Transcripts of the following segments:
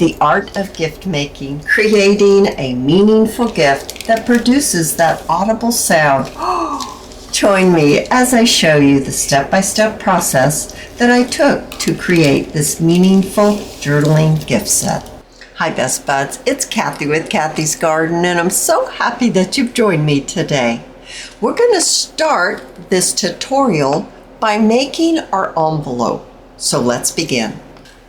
The art of gift making, creating a meaningful gift that produces that audible sound. Join me as I show you the step-by-step process that I took to create this meaningful journaling gift set. Hi Best Buds, it's Cathy with Cathy's Garden, and I'm so happy that you've joined me today. We're going to start this tutorial by making our envelope. So let's begin.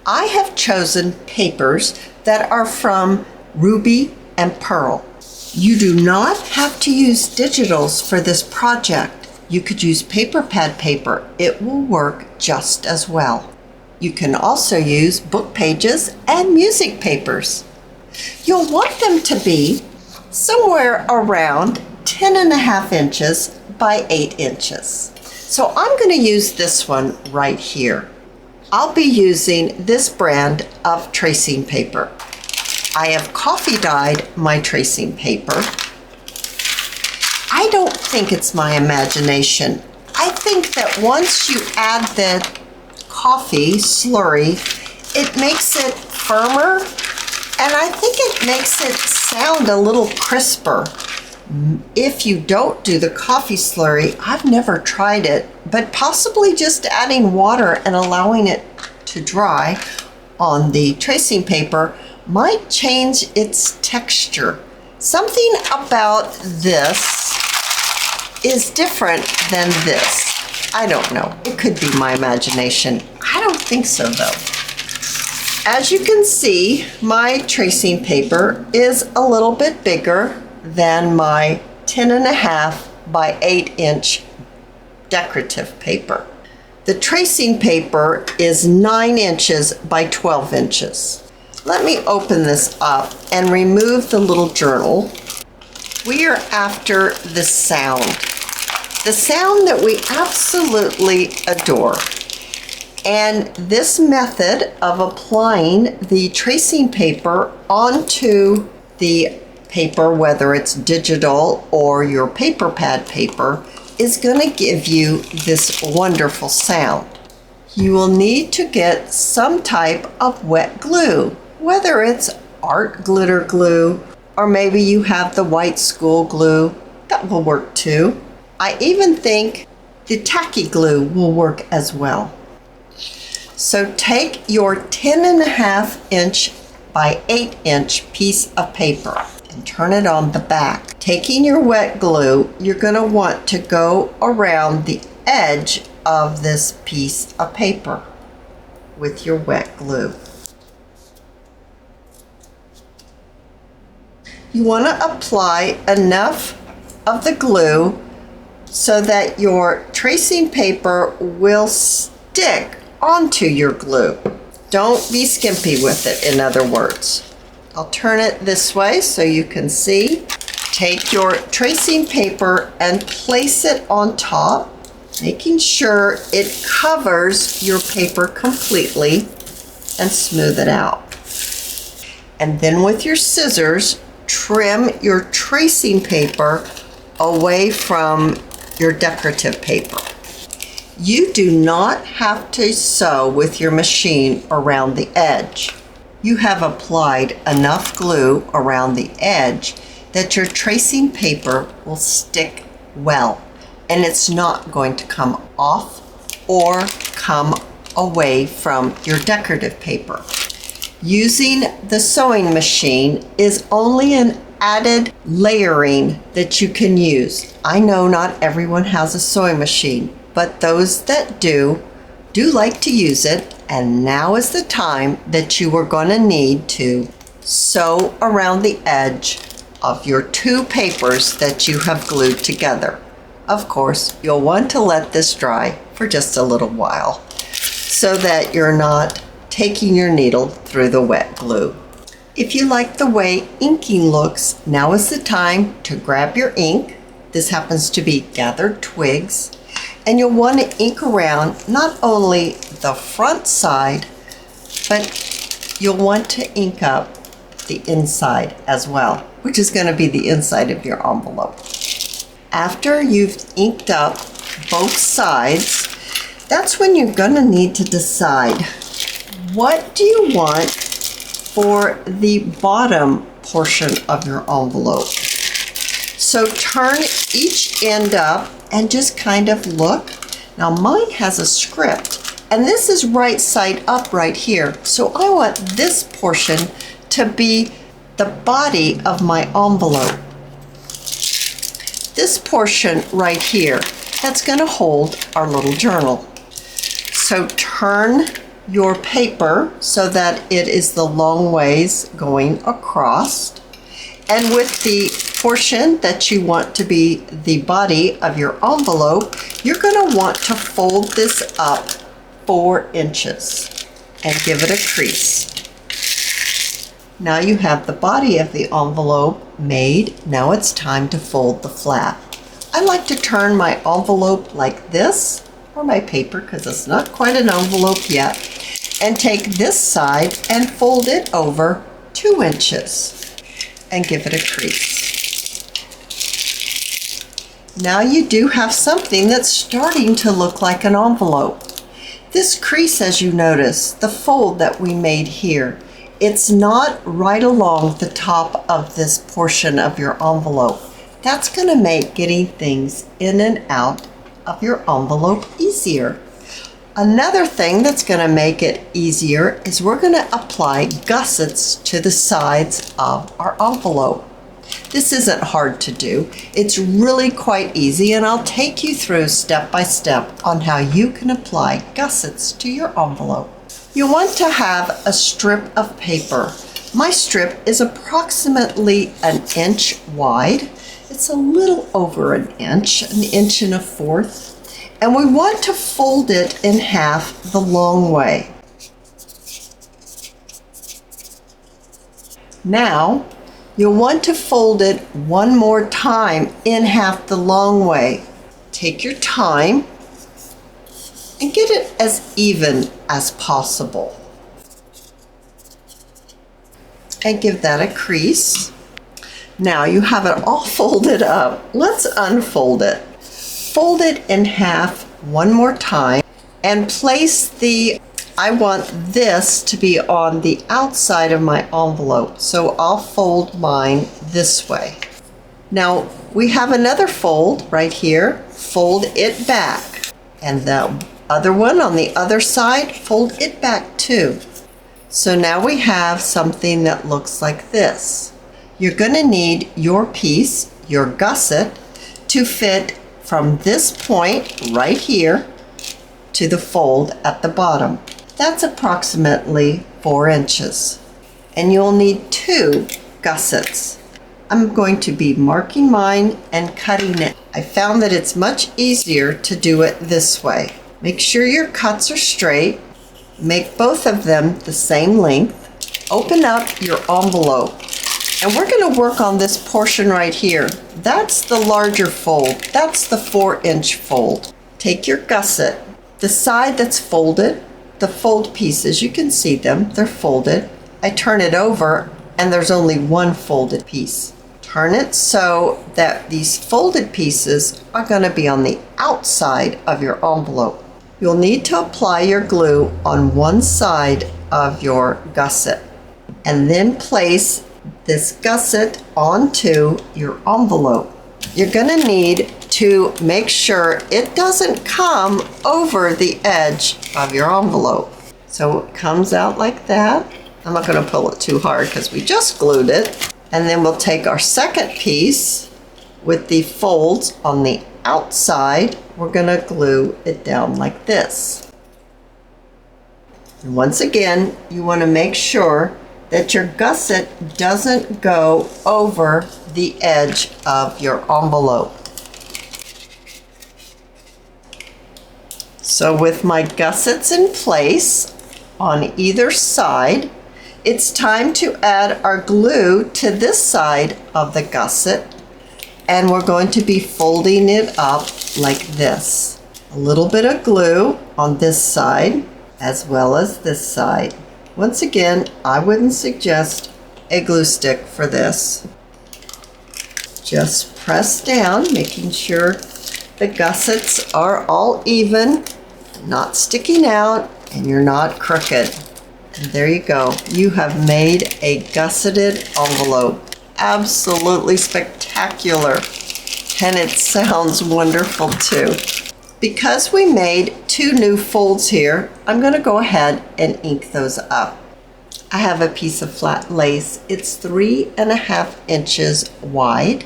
I have chosen papers that are from Ruby and Pearl. You do not have to use digitals for this project. You could use paper pad paper. It will work just as well. You can also use book pages and music papers. You'll want them to be somewhere around 10.5 inches by 8 inches. So I'm going to use this one right here. I'll be using this brand of tracing paper. I have coffee dyed my tracing paper. I don't think it's my imagination. I think that once you add the coffee slurry, it makes it firmer, and I think it makes it sound a little crisper. If you don't do the coffee slurry, I've never tried it, but possibly just adding water and allowing it to dry on the tracing paper might change its texture. Something about this is different than this. I don't know. It could be my imagination. I don't think so though. As you can see, my tracing paper is a little bit bigger than my 10.5 by 8 inch decorative paper. The tracing paper is 9 inches by 12 inches. Let me open this up and remove the little journal. We are after the sound that we absolutely adore. And this method of applying the tracing paper onto the paper, whether it's digital or your paper pad paper, is going to give you this wonderful sound. You will need to get some type of wet glue, whether it's art glitter glue, or maybe you have the white school glue. That will work too. I even think the tacky glue will work as well. So take your 10.5 inch by 8 inch piece of paper and turn it on the back. Taking your wet glue, you're going to want to go around the edge of this piece of paper with your wet glue. You want to apply enough of the glue so that your tracing paper will stick onto your glue. Don't be skimpy with it, in other words. I'll turn it this way so you can see. Take your tracing paper and place it on top, making sure it covers your paper completely, and smooth it out. And then with your scissors, trim your tracing paper away from your decorative paper. You do not have to sew with your machine around the edge. You have applied enough glue around the edge that your tracing paper will stick well, and it's not going to come off or come away from your decorative paper. Using the sewing machine is only an added layering that you can use. I know not everyone has a sewing machine, but those that do like to use it, and now is the time that you are going to need to sew around the edge of your two papers that you have glued together. Of course, you'll want to let this dry for just a little while so that you're not taking your needle through the wet glue. If you like the way inking looks, now is the time to grab your ink. This happens to be gathered twigs, and you'll want to ink around not only the front side, but you'll want to ink up the inside as well, which is going to be the inside of your envelope. After you've inked up both sides, that's when you're going to need to decide, what do you want for the bottom portion of your envelope. So turn each end up and just kind of look. Now mine has a script, and this is right side up right here. So I want this portion to be the body of my envelope. This portion right here, that's going to hold our little journal. So turn your paper so that it is the long ways going across. And with the portion that you want to be the body of your envelope, you're going to want to fold this up 4 inches and give it a crease. Now you have the body of the envelope made. Now it's time to fold the flap. I like to turn my envelope like this, or my paper, because it's not quite an envelope yet, and take this side and fold it over 2 inches and give it a crease. Now you do have something that's starting to look like an envelope. This crease, as you notice, the fold that we made here, it's not right along the top of this portion of your envelope. That's going to make getting things in and out of your envelope easier. Another thing that's going to make it easier is we're going to apply gussets to the sides of our envelope. This isn't hard to do. It's really quite easy, and I'll take you through step by step on how you can apply gussets to your envelope. You want to have a strip of paper. My strip is approximately 1 inch wide. It's a little over 1 inch, 1 1/4 inches. And we want to fold it in half the long way. Now, you'll want to fold it one more time in half the long way. Take your time and get it as even as possible. And give that a crease. Now you have it all folded up. Let's unfold it. Fold it in half one more time and place I want this to be on the outside of my envelope, so I'll fold mine this way. Now we have another fold right here. Fold it back, and the other one on the other side, fold it back too. So now we have something that looks like this. You're going to need your piece, your gusset, to fit from this point right here to the fold at the bottom. That's approximately 4 inches. And you'll need 2 gussets. I'm going to be marking mine and cutting it. I found that it's much easier to do it this way. Make sure your cuts are straight. Make both of them the same length. Open up your envelope. And we're going to work on this portion right here. That's the larger fold. That's the 4-inch fold. Take your gusset. The side that's folded, the fold pieces, you can see them, they're folded. I turn it over and there's only one folded piece. Turn it so that these folded pieces are going to be on the outside of your envelope. You'll need to apply your glue on one side of your gusset and then place this gusset onto your envelope. You're going to need to make sure it doesn't come over the edge of your envelope. So it comes out like that. I'm not going to pull it too hard because we just glued it. And then we'll take our second piece with the folds on the outside. We're going to glue it down like this. And once again, you want to make sure that your gusset doesn't go over the edge of your envelope. So with my gussets in place on either side, it's time to add our glue to this side of the gusset, and we're going to be folding it up like this. A little bit of glue on this side as well as this side. Once again, I wouldn't suggest a glue stick for this. Just press down, making sure the gussets are all even, not sticking out, and you're not crooked. And there you go. You have made a gusseted envelope. Absolutely spectacular. And it sounds wonderful too. Because we made 2 new folds here, I'm going to go ahead and ink those up. I have a piece of flat lace. It's 3.5 inches wide,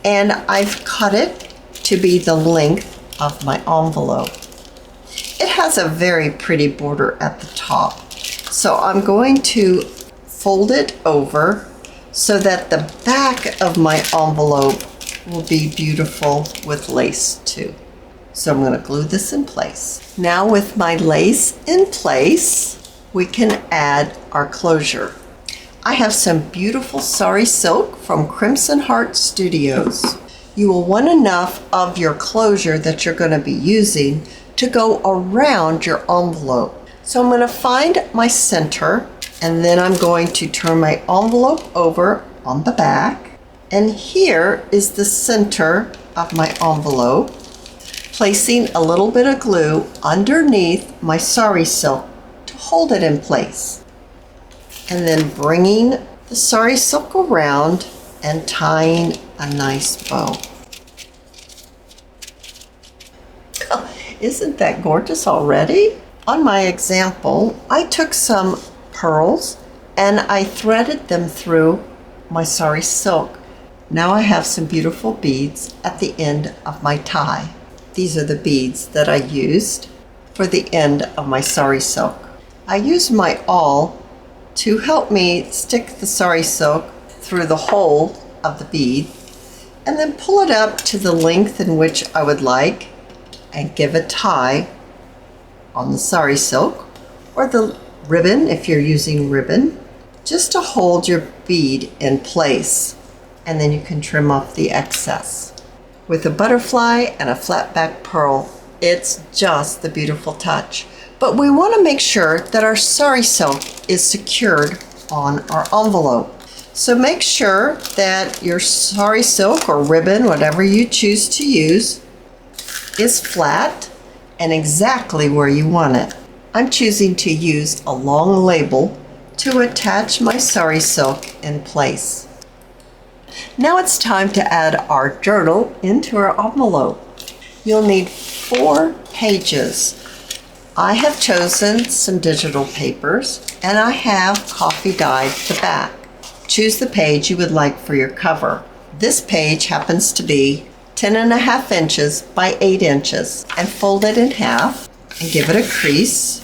and I've cut it to be the length of my envelope. It has a very pretty border at the top, so I'm going to fold it over so that the back of my envelope will be beautiful with lace too. So I'm going to glue this in place. Now with my lace in place, we can add our closure. I have some beautiful sari silk from Crimson Heart Studios. You will want enough of your closure that you're going to be using to go around your envelope. So I'm going to find my center, and then I'm going to turn my envelope over on the back. And here is the center of my envelope, placing a little bit of glue underneath my sari silk to hold it in place. And then bringing the sari silk around and tying a nice bow. Isn't that gorgeous already? On my example, I took some pearls and I threaded them through my sari silk. Now I have some beautiful beads at the end of my tie. These are the beads that I used for the end of my sari silk. I used my awl to help me stick the sari silk through the hole of the bead and then pull it up to the length in which I would like and give a tie on the sari silk or the ribbon if you're using ribbon, just to hold your bead in place, and then you can trim off the excess. With a butterfly and a flat back pearl, it's just the beautiful touch. But we want to make sure that our sari silk is secured on our envelope. So make sure that your sari silk or ribbon, whatever you choose to use, is flat and exactly where you want it. I'm choosing to use a long label to attach my sari silk in place. Now it's time to add our journal into our envelope. You'll need 4 pages. I have chosen some digital papers and I have coffee dyed the back. Choose the page you would like for your cover. This page happens to be 10.5 inches by 8 inches, and fold it in half and give it a crease.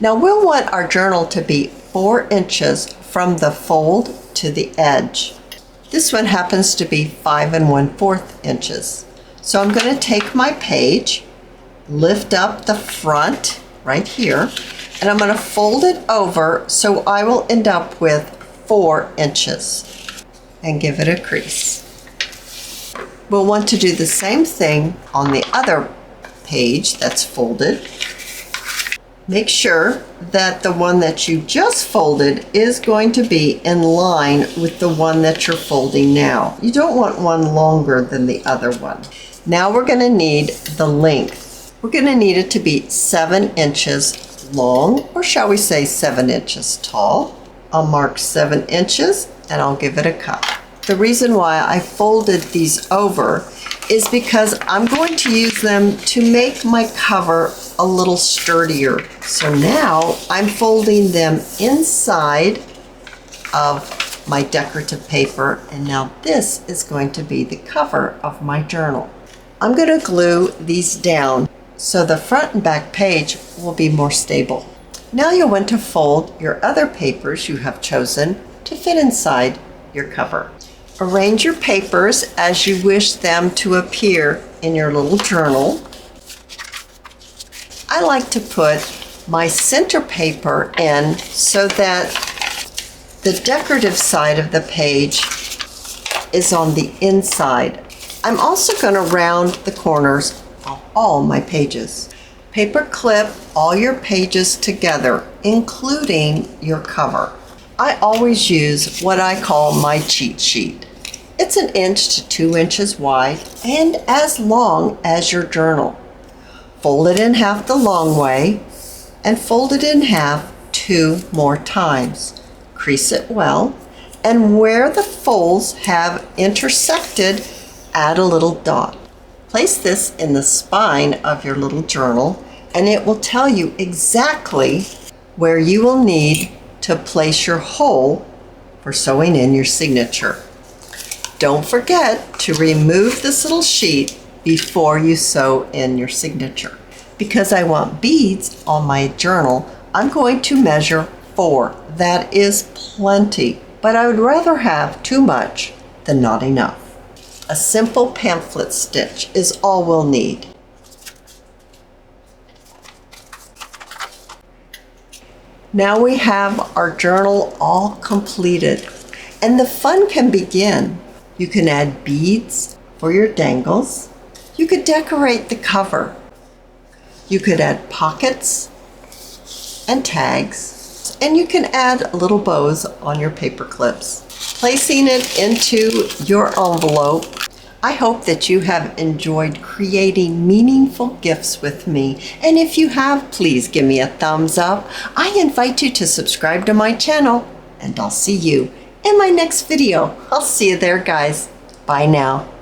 Now we'll want our journal to be 4 inches from the fold to the edge. This one happens to be 5 1/4 inches. So I'm going to take my page, lift up the front right here, and I'm going to fold it over so I will end up with 4 inches and give it a crease. We'll want to do the same thing on the other page that's folded. Make sure that the one that you just folded is going to be in line with the one that you're folding now. You don't want one longer than the other one. Now we're going to need the length. We're going to need it to be 7 inches long, or shall we say 7 inches tall. I'll mark 7 inches and I'll give it a cut. The reason why I folded these over is because I'm going to use them to make my cover a little sturdier. So now I'm folding them inside of my decorative paper, and now this is going to be the cover of my journal. I'm going to glue these down so the front and back page will be more stable. Now you'll want to fold your other papers you have chosen to fit inside your cover. Arrange your papers as you wish them to appear in your little journal. I like to put my center paper in so that the decorative side of the page is on the inside. I'm also going to round the corners of all my pages. Paper clip all your pages together, including your cover. I always use what I call my cheat sheet. It's 1 inch to 2 inches wide and as long as your journal. Fold it in half the long way and fold it in half 2 more times. Crease it well, and where the folds have intersected, add a little dot. Place this in the spine of your little journal, and it will tell you exactly where you will need to place your hole for sewing in your signature. Don't forget to remove this little sheet before you sew in your signature. Because I want beads on my journal, I'm going to measure 4. That is plenty, but I would rather have too much than not enough. A simple pamphlet stitch is all we'll need. Now we have our journal all completed, and the fun can begin. You can add beads for your dangles. You could decorate the cover. You could add pockets and tags, and you can add little bows on your paper clips. Placing it into your envelope, I hope that you have enjoyed creating meaningful gifts with me. And if you have, please give me a thumbs up. I invite you to subscribe to my channel, and I'll see you in my next video. I'll see you there, guys. Bye now.